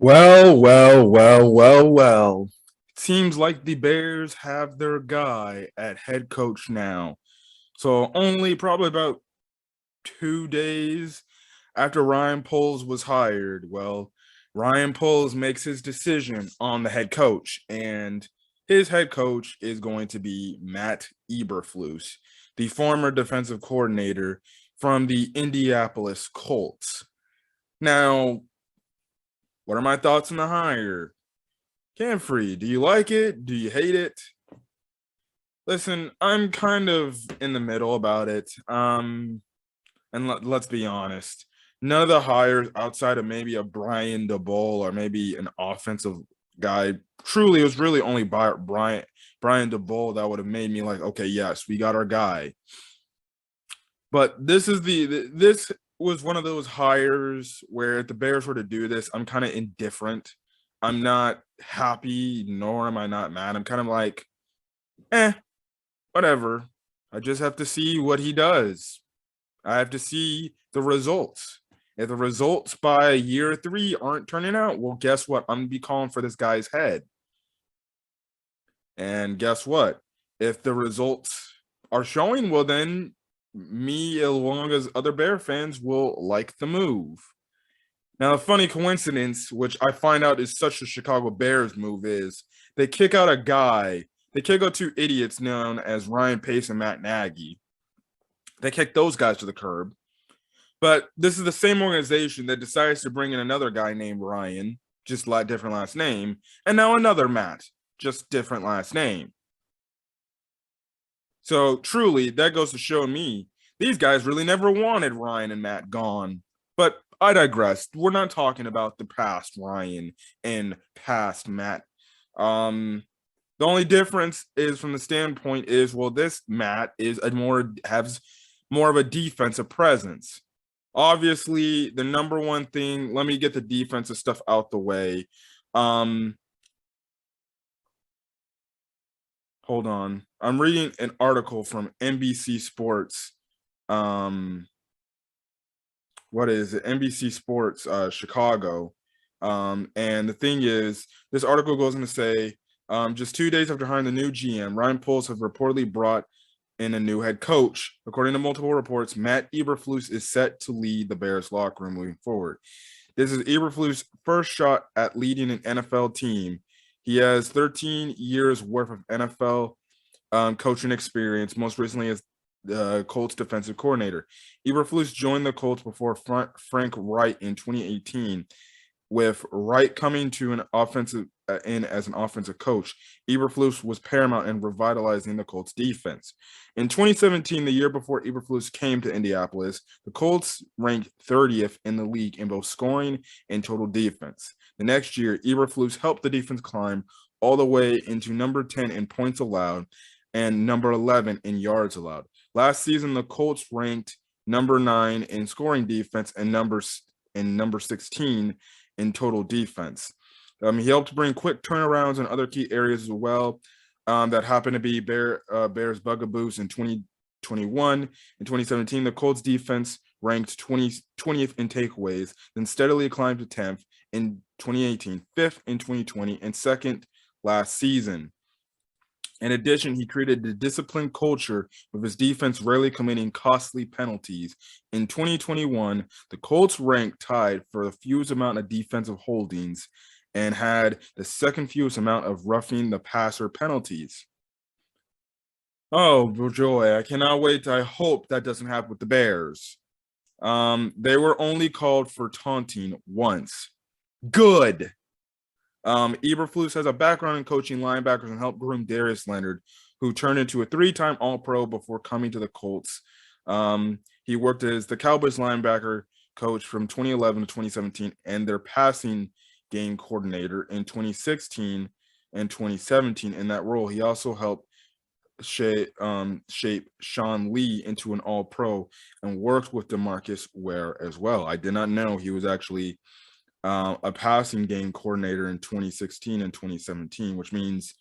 Well. Seems like the Bears have their guy at head coach now. So only probably about 2 days after Ryan Poles was hired, Ryan Poles makes his decision on the head coach, and his head coach is going to be Matt Eberflus, the former defensive coordinator from the Indianapolis Colts. Now, what are my thoughts on the hire? Camfrey, do you like it? Do you hate it? Listen, I'm kind of in the middle about it. And let's be honest. None of the hires outside of maybe a Brian DeBoll or maybe an offensive guy, truly, it was really only Brian DeBoll that would have made me like, okay, yes, we got our guy. But this was one of those hires where if the Bears were to do this, I'm kind of indifferent. I'm not happy, nor am I not mad. I'm kind of like, whatever. I just have to see what he does. I have to see the results. If the results by year 3 aren't turning out, well, guess what? I'm going to be calling for this guy's head. And guess what? If the results are showing, well, then me, along as other Bear fans, will like the move. Now, a funny coincidence, which I find out is such a Chicago Bears move, is they kick out a guy. They kick out 2 idiots known as Ryan Pace and Matt Nagy. They kick those guys to the curb. But this is the same organization that decides to bring in another guy named Ryan, just like different last name, and now another Matt, just different last name. So truly, that goes to show me these guys really never wanted Ryan and Matt gone. But I digress. We're not talking about the past Ryan and past Matt. The only difference is from the standpoint is, well, this Matt is has more of a defensive presence. Obviously, the number one thing, let me get the defensive stuff out the way. Hold on. I'm reading an article from NBC Sports. What is it? NBC Sports Chicago. And the thing is, this article goes on to say, just 2 days after hiring the new GM, Ryan Poles have reportedly brought in a new head coach. According to multiple reports, Matt Eberflus is set to lead the Bears locker room moving forward. This is Eberflus' first shot at leading an NFL team. He has 13 years worth of NFL coaching experience, most recently as the Colts defensive coordinator. Eberflus joined the Colts before Frank Wright in 2018. With Wright coming to an offensive in as an offensive coach, Eberflus was paramount in revitalizing the Colts defense. In 2017, the year before Eberflus came to Indianapolis, the Colts ranked 30th in the league in both scoring and total defense. The next year, Eberflus helped the defense climb all the way into number 10 in points allowed and number 11 in yards allowed. Last season, the Colts ranked number 9 in scoring defense and number 16 in total defense. He helped bring quick turnarounds in other key areas as well that happened to be Bears bugaboos in 2021. In 2017, the Colts defense ranked 20th in takeaways, then steadily climbed to 10th in 2018, 5th in 2020, and 2nd last season. In addition, he created a disciplined culture with his defense rarely committing costly penalties. In 2021, the Colts ranked tied for the fewest amount of defensive holdings and had the second fewest amount of roughing the passer penalties. Oh, joy, I cannot wait. I hope that doesn't happen with the Bears. They were only called for taunting once. Good. Eberflus has a background in coaching linebackers and helped groom Darius Leonard, who turned into a 3-time All-Pro before coming to the Colts. He worked as the Cowboys linebacker coach from 2011 to 2017 and their passing game coordinator in 2016 and 2017. In that role, he also helped shape Sean Lee into an All-Pro and worked with DeMarcus Ware as well. I did not know he was actually a passing game coordinator in 2016 and 2017, which means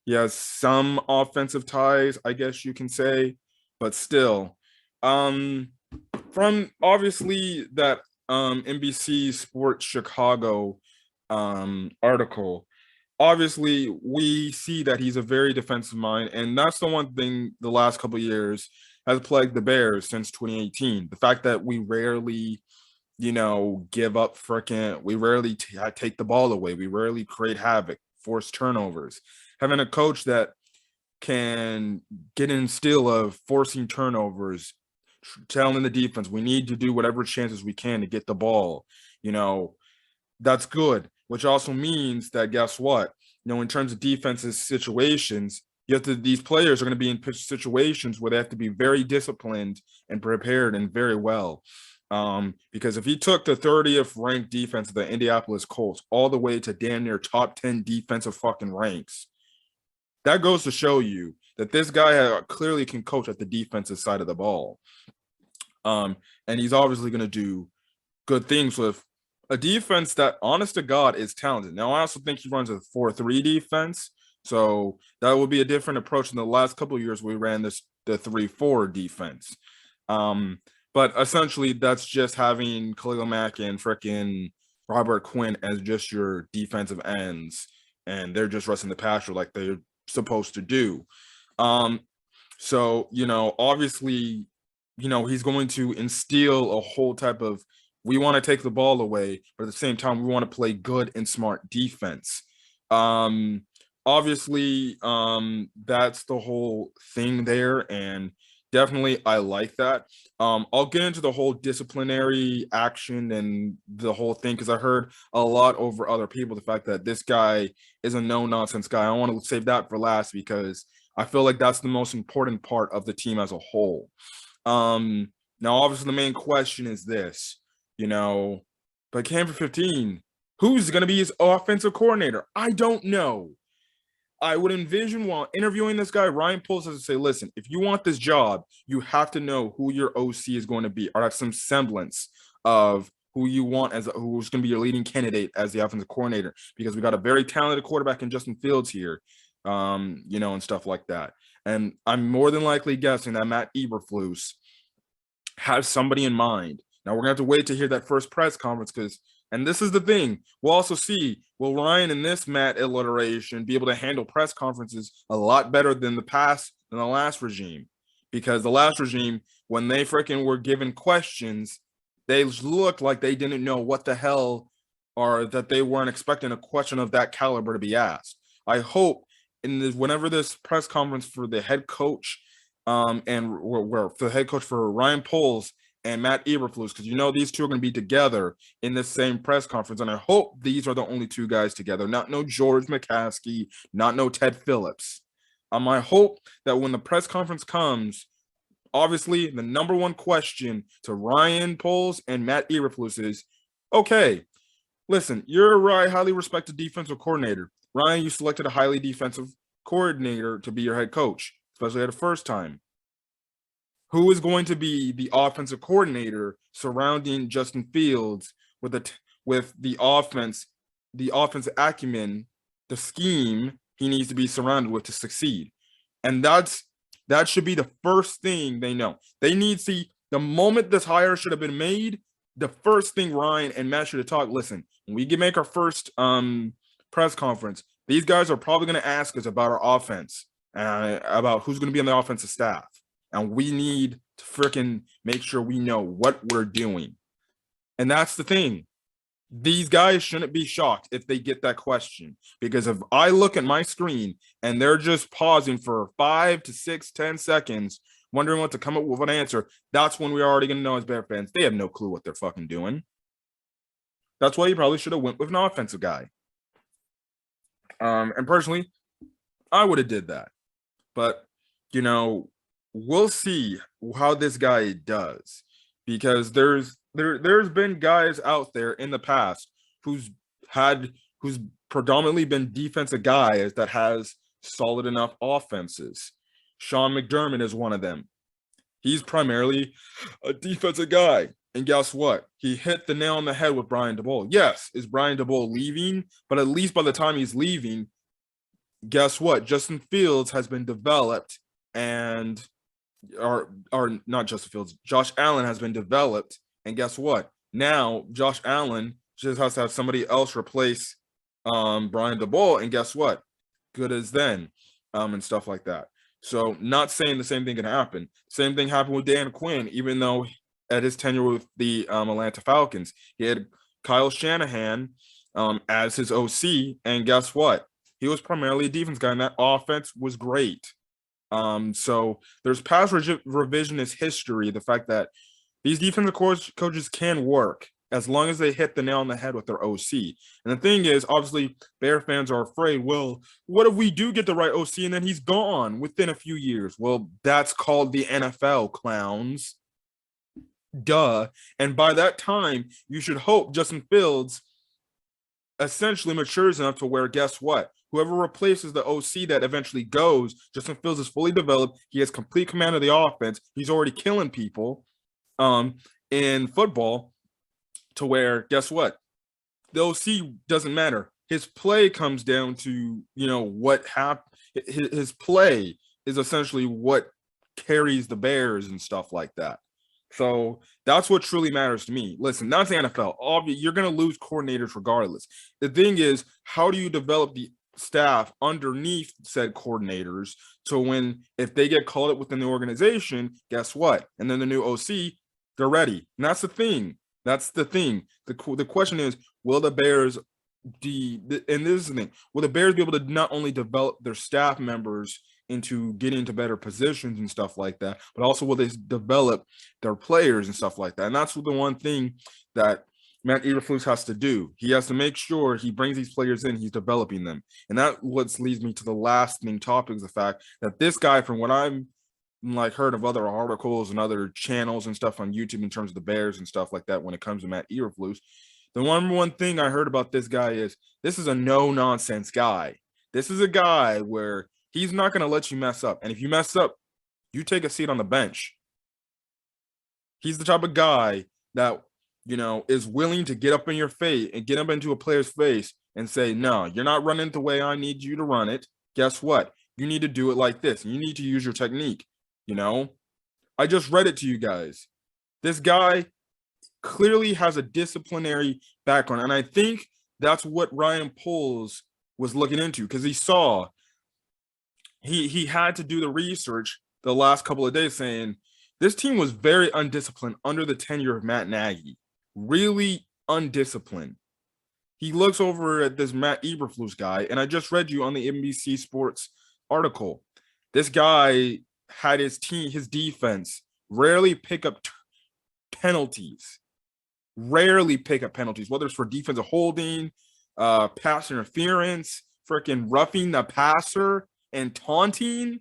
he has some offensive ties, I guess you can say, but still. From obviously that NBC Sports Chicago article, obviously we see that he's a very defensive mind, and that's the one thing the last couple of years has plagued the Bears since 2018. The fact that we rarely, give up we rarely take the ball away. We rarely create havoc, force turnovers. Having a coach that can get in still of forcing turnovers, telling the defense we need to do whatever chances we can to get the ball, that's good. Which also means that guess what? In terms of defensive situations, these players are going to be in situations where they have to be very disciplined and prepared and very well. Because if he took the 30th ranked defense of the Indianapolis Colts all the way to damn near top 10 defensive fucking ranks, that goes to show you that this guy clearly can coach at the defensive side of the ball. And he's obviously going to do good things with a defense that, honest to God, is talented. Now, I also think he runs a 4-3 defense, so that will be a different approach in the last couple of years we ran the 3-4 defense. But essentially, that's just having Khalil Mack and frickin' Robert Quinn as just your defensive ends, and they're just rushing the passer like they're supposed to do. So, obviously, he's going to instill a whole type of, we want to take the ball away, but at the same time, we want to play good and smart defense. Obviously, that's the whole thing there, and definitely I like that. I'll get into the whole disciplinary action and the whole thing because I heard a lot over other people the fact that this guy is a no-nonsense guy. I want to save that for last because I feel like that's the most important part of the team as a whole. Now, obviously, the main question is this, but Camp 15, who's going to be his offensive coordinator? I don't know. I would envision while interviewing this guy, Ryan Poles has to say, listen, if you want this job, you have to know who your OC is going to be or have some semblance of who you want as who's going to be your leading candidate as the offensive coordinator, because we got a very talented quarterback in Justin Fields here, and stuff like that. And I'm more than likely guessing that Matt Eberflus has somebody in mind. Now, we're going to have to wait to hear that first press conference because, and this is the thing, we'll also see, will Ryan in this Matt iteration be able to handle press conferences a lot better than the last regime? Because the last regime, when they freaking were given questions, they looked like they didn't know what the hell, or that they weren't expecting a question of that caliber to be asked. I hope whenever this press conference for the head coach, and where for the head coach for Ryan Poles and Matt Eberflus, because these two are going to be together in the same press conference, and I hope these are the only two guys together, not no George McCaskey, not no Ted Phillips. I hope that when the press conference comes, obviously the number one question to Ryan Poles and Matt Eberflus is, okay, listen, you're a highly respected defensive coordinator. Ryan, you selected a highly defensive coordinator to be your head coach, especially at the first time. Who is going to be the offensive coordinator surrounding Justin Fields with the offense, the offensive acumen, the scheme he needs to be surrounded with to succeed? And that should be the first thing they know. They need to see the moment this hire should have been made. The first thing Ryan and Matt should have talked. Listen, when we can make our first press conference, these guys are probably going to ask us about our offense, about who's going to be on the offensive staff. And we need to freaking make sure we know what we're doing. And that's the thing. These guys shouldn't be shocked if they get that question. Because if I look at my screen and they're just pausing for 5 to 6, 10 seconds, wondering what to come up with an answer, that's when we're already going to know as Bear fans, they have no clue what they're fucking doing. That's why you probably should have went with an offensive guy. And personally, I would have did that. But, we'll see how this guy does, because there's been guys out there in the past who's predominantly been defensive guys that has solid enough offenses. Sean McDermott is one of them. He's primarily a defensive guy. And guess what? He hit the nail on the head with Brian Daboll. Yes, is Brian Daboll leaving? But at least by the time he's leaving, guess what? Justin Fields has been developed, and or not Justin Fields, Josh Allen has been developed. And guess what? Now Josh Allen just has to have somebody else replace Brian DeBoer, and guess what? Good as then, and stuff like that. So not saying the same thing can happen. Same thing happened with Dan Quinn, even though at his tenure with the Atlanta Falcons, he had Kyle Shanahan as his OC, and guess what? He was primarily a defense guy, and that offense was great. So there's past revisionist history, the fact that these defensive coaches can work as long as they hit the nail on the head with their OC. And the thing is, obviously, Bear fans are afraid, well, what if we do get the right OC and then he's gone within a few years? Well, that's called the NFL, clowns. Duh. And by that time, you should hope Justin Fields essentially matures enough to where, guess what? Whoever replaces the OC that eventually goes, Justin Fields is fully developed. He has complete command of the offense. He's already killing people in football, to where, guess what? The OC doesn't matter. His play comes down to, what happened. His play is essentially what carries the Bears and stuff like that. So that's what truly matters to me. Listen, that's the NFL. Obviously, you're going to lose coordinators regardless. The thing is, how do you develop the staff underneath said coordinators to when, if they get called up within the organization, guess what? And then the new OC, they're ready. And that's the thing. That's the thing. The question is, will the Bears and this is the thing, will the Bears be able to not only develop their staff members into getting into better positions and stuff like that, but also will they develop their players and stuff like that? And that's the one thing that Matt Eberflus has to do. He has to make sure he brings these players in, he's developing them. And that what leads me to the last main topic, is the fact that this guy, from what I'm heard of other articles and other channels and stuff on YouTube in terms of the Bears and stuff like that, when it comes to Matt Eberflus, the number one thing I heard about this guy is this is a no-nonsense guy. This is a guy where he's not going to let you mess up. And if you mess up, you take a seat on the bench. He's the type of guy that, is willing to get up in your face and get up into a player's face and say, no, you're not running the way I need you to run it. Guess what? You need to do it like this. And you need to use your technique. I just read it to you guys. This guy clearly has a disciplinary background. And I think that's what Ryan Poles was looking into, because he saw he had to do the research the last couple of days, saying this team was very undisciplined under the tenure of Matt Nagy. Really undisciplined. He looks over at this Matt Eberflus guy, and I just read you on the NBC Sports article. This guy had his defense rarely pick up penalties. Rarely pick up penalties, whether it's for defensive holding, pass interference, freaking roughing the passer, and taunting.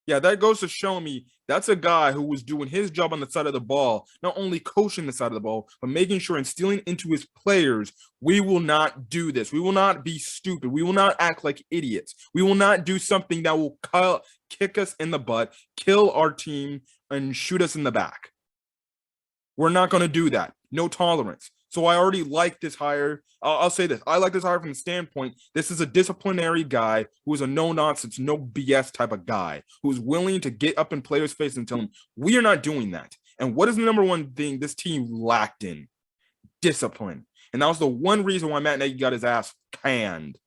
Yeah, that goes to show me that's a guy who was doing his job on the side of the ball, not only coaching the side of the ball, but making sure and instilling into his players, we will not do this. We will not be stupid. We will not act like idiots. We will not do something that will kick us in the butt, kill our team, and shoot us in the back. We're not going to do that. No tolerance. So I already like this hire. I'll say this. I like this hire from the standpoint, this is a disciplinary guy who is a no-nonsense, no BS type of guy who's willing to get up in players' face and tell them, we are not doing that. And what is the number one thing this team lacked in? Discipline. And that was the one reason why Matt Nagy got his ass canned.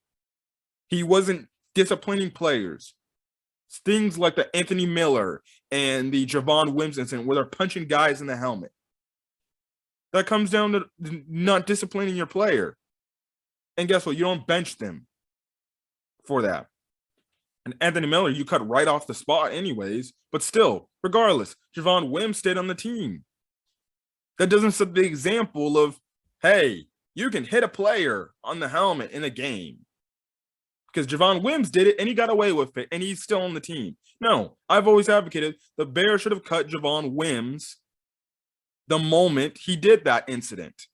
He wasn't disciplining players. Things like the Anthony Miller and the Javon Wims incident where they're punching guys in the helmet. That comes down to not disciplining your player. And guess what? You don't bench them for that. And Anthony Miller, you cut right off the spot anyways. But still, regardless, Javon Wims stayed on the team. That doesn't set the example of, hey, you can hit a player on the helmet in a game. Because Javon Wims did it, and he got away with it, and he's still on the team. No, I've always advocated the Bears should have cut Javon Wims the moment he did that incident,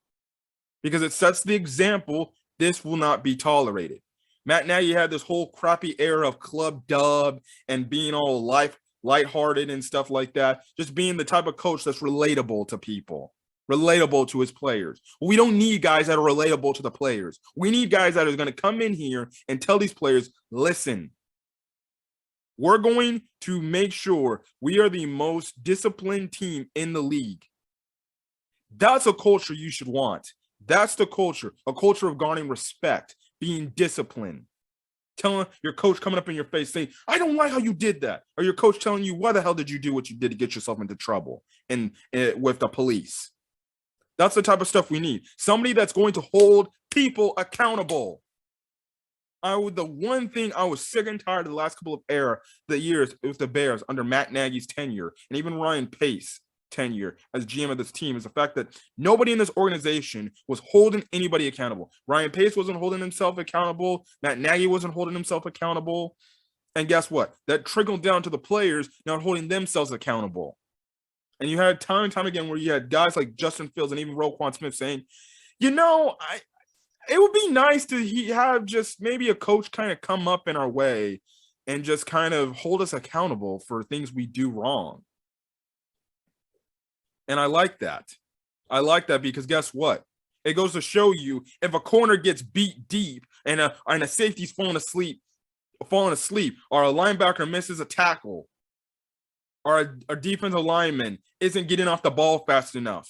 because it sets the example. This will not be tolerated. Matt Nagy had this whole crappy era of club dub and being all lighthearted and stuff like that, just being the type of coach that's relatable to people, relatable to his players. We don't need guys that are relatable to the players. We need guys that are going to come in here and tell these players, listen, we're going to make sure we are the most disciplined team in the league. That's a culture you should want. That's the culture, a culture of garnering respect, being disciplined. Telling your coach coming up in your face saying, I don't like how you did that. Or your coach telling you, why the hell did you do what you did to get yourself into trouble and with the police? That's the type of stuff we need. Somebody that's going to hold people accountable. The one thing I was sick and tired of the last couple of years, it was the Bears under Matt Nagy's tenure and even Ryan Pace tenure as GM of this team is the fact that nobody in this organization was holding anybody accountable. Ryan Pace wasn't holding himself accountable. Matt Nagy wasn't holding himself accountable. And guess what? That trickled down to the players not holding themselves accountable. And you had time and time again where you had guys like Justin Fields and even Roquan Smith saying, it would be nice to have just maybe a coach kind of come up in our way and just kind of hold us accountable for things we do wrong. And I like that. I like that because guess what? It goes to show you if a corner gets beat deep and a safety's falling asleep, or a linebacker misses a tackle, or a defensive lineman isn't getting off the ball fast enough,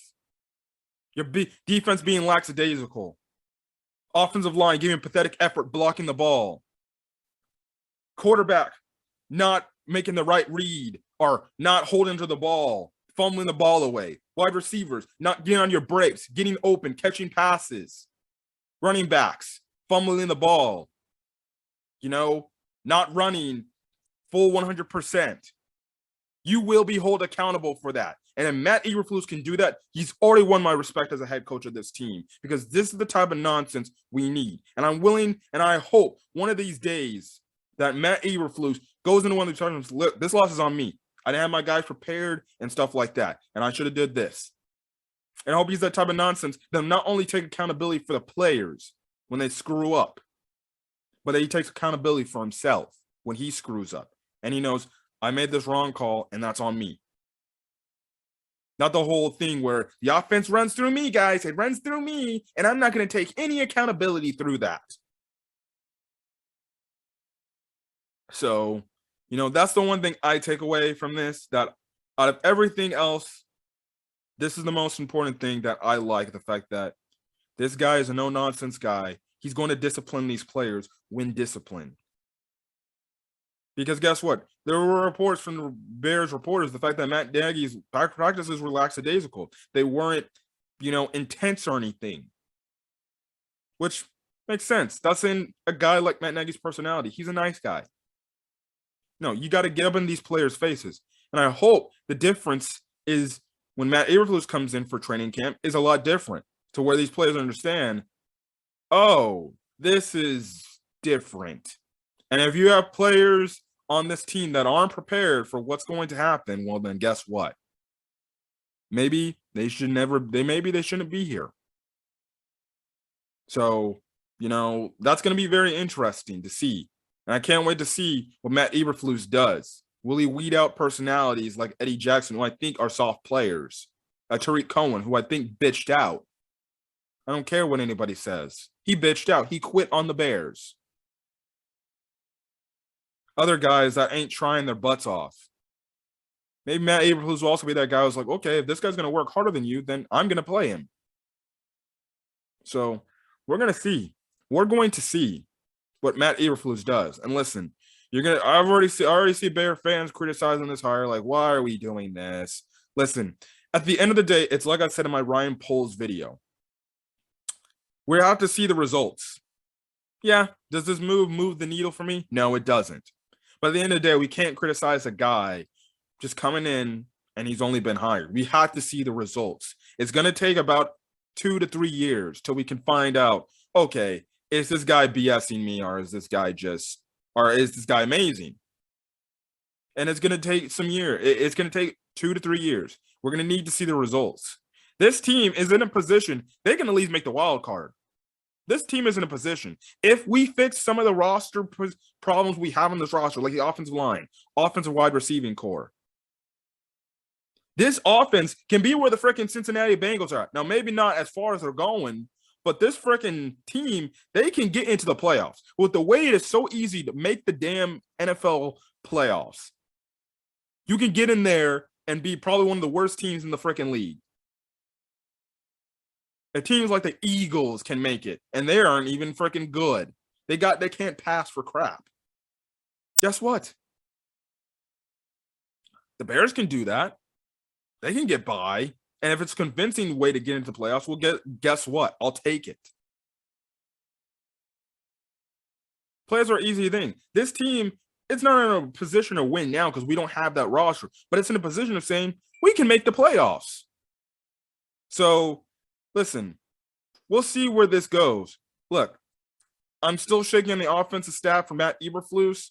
your defense being lackadaisical, offensive line giving pathetic effort blocking the ball, quarterback not making the right read or not holding to the ball, fumbling the ball away, wide receivers not getting on your brakes, getting open, catching passes, running backs fumbling the ball, not running full 100%. You will be held accountable for that. And if Matt Eberflus can do that, he's already won my respect as a head coach of this team because this is the type of nonsense we need. And I'm willing, and I hope one of these days that Matt Eberflus goes into one of the tournaments, look, this loss is on me. I didn't have my guys prepared and stuff like that. And I should have did this. And I hope he's that type of nonsense that not only take accountability for the players when they screw up, but that he takes accountability for himself when he screws up. And he knows, I made this wrong call, and that's on me. Not the whole thing where the offense runs through me, guys. It runs through me, and I'm not going to take any accountability through that. So, that's the one thing I take away from this, that out of everything else, this is the most important thing that I like, the fact that this guy is a no-nonsense guy. He's going to discipline these players when disciplined. Because guess what? There were reports from the Bears reporters, the fact that Matt Nagy's practices were lackadaisical. They weren't, intense or anything. Which makes sense. That's in a guy like Matt Nagy's personality. He's a nice guy. No, you got to get up in these players' faces. And I hope the difference is when Matt Eberflus comes in for training camp is a lot different to where these players understand, oh, this is different. And if you have players on this team that aren't prepared for what's going to happen, well, then guess what? Maybe they shouldn't be here. So, that's going to be very interesting to see. And I can't wait to see what Matt Eberflus does. Will he weed out personalities like Eddie Jackson, who I think are soft players? Tariq Cohen, who I think bitched out. I don't care what anybody says. He bitched out. He quit on the Bears. Other guys that ain't trying their butts off. Maybe Matt Eberflus will also be that guy who's like, okay, if this guy's going to work harder than you, then I'm going to play him. So we're going to see. We're going to see what Matt Eberflus does. And listen, I already see Bear fans criticizing this hire, like, why are we doing this? Listen, at the end of the day, it's like I said in my Ryan Poles video. We have to see the results. Yeah, does this move the needle for me? No, it doesn't. But at the end of the day, we can't criticize a guy just coming in and he's only been hired. We have to see the results. It's going to take about 2 to 3 years till we can find out, okay, is this guy BSing me, or is this guy amazing? And it's going to take some years. It's going to take 2 to 3 years. We're going to need to see the results. This team is in a position, they can at least make the wild card. This team is in a position. If we fix some of the roster problems we have in this roster, like the offensive line, offensive wide receiving core, this offense can be where the freaking Cincinnati Bengals are. Now, maybe not as far as they're going, but this freaking team, they can get into the playoffs. With the way it is so easy to make the damn NFL playoffs, you can get in there and be probably one of the worst teams in the freaking league. If teams like the Eagles can make it, and they aren't even freaking good, they can't pass for crap. Guess what? The Bears can do that. They can get by. And if it's a convincing way to get into the playoffs, guess what? I'll take it. Playoffs are an easy thing. This team, it's not in a position to win now because we don't have that roster, but it's in a position of saying we can make the playoffs. So, listen, we'll see where this goes. Look, I'm still shaking on the offensive staff for Matt Eberflus,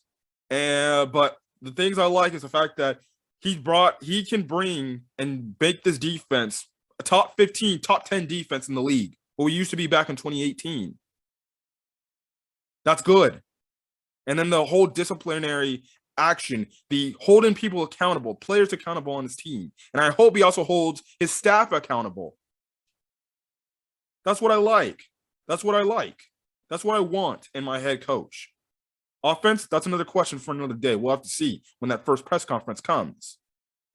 but the things I like is the fact that he can bring and make this defense a top 15, top 10 defense in the league, what we used to be back in 2018. That's good. And then the whole disciplinary action, the holding people accountable, players accountable on his team. And I hope he also holds his staff accountable. That's what I like. That's what I like. That's what I want in my head coach. Offense, that's another question for another day. We'll have to see when that first press conference comes.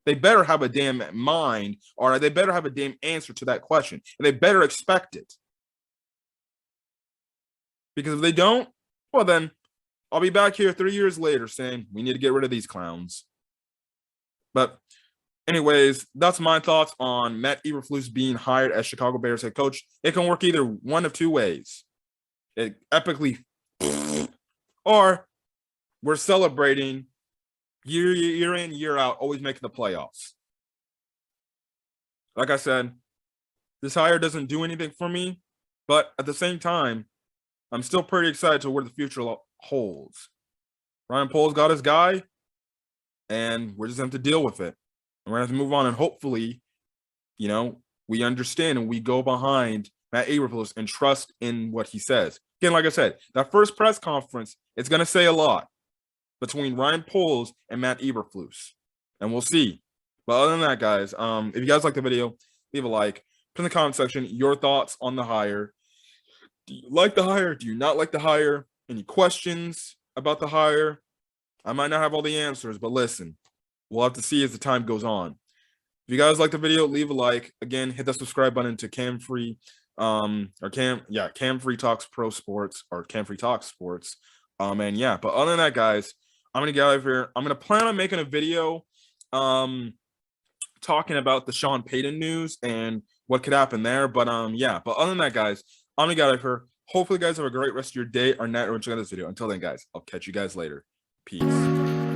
They better have a damn mind, or they better have a damn answer to that question. And they better expect it. Because if they don't, well then, I'll be back here 3 years later saying we need to get rid of these clowns. But anyways, that's my thoughts on Matt Eberflus being hired as Chicago Bears head coach. It can work either one of two ways. It epically, or we're celebrating year in, year out, always making the playoffs. Like I said, this hire doesn't do anything for me, but at the same time, I'm still pretty excited to where the future holds. Ryan Poles got his guy, and we're just going to have to deal with it. And we're going to have to move on, and hopefully, we understand and we go behind Matt Eberflus and trust in what he says. Again, like I said, that first press conference, it's going to say a lot between Ryan Poles and Matt Eberflus, and we'll see. But other than that, guys, if you guys like the video, leave a like. Put in the comment section your thoughts on the hire. Do you like the hire? Do you not like the hire? Any questions about the hire? I might not have all the answers, but listen, we'll have to see as the time goes on. If you guys like the video, leave a like. Again, hit the subscribe button to Cam Free Talks Pro Sports, or Cam Free Talks Sports. And yeah, but other than that, guys, I'm gonna get out of here. I'm gonna plan on making a video talking about the Sean Payton news and what could happen there. But yeah, but other than that, guys, I'm gonna get out of here. Hopefully, you guys have a great rest of your day or night or enjoy this video. Until then, guys, I'll catch you guys later. Peace.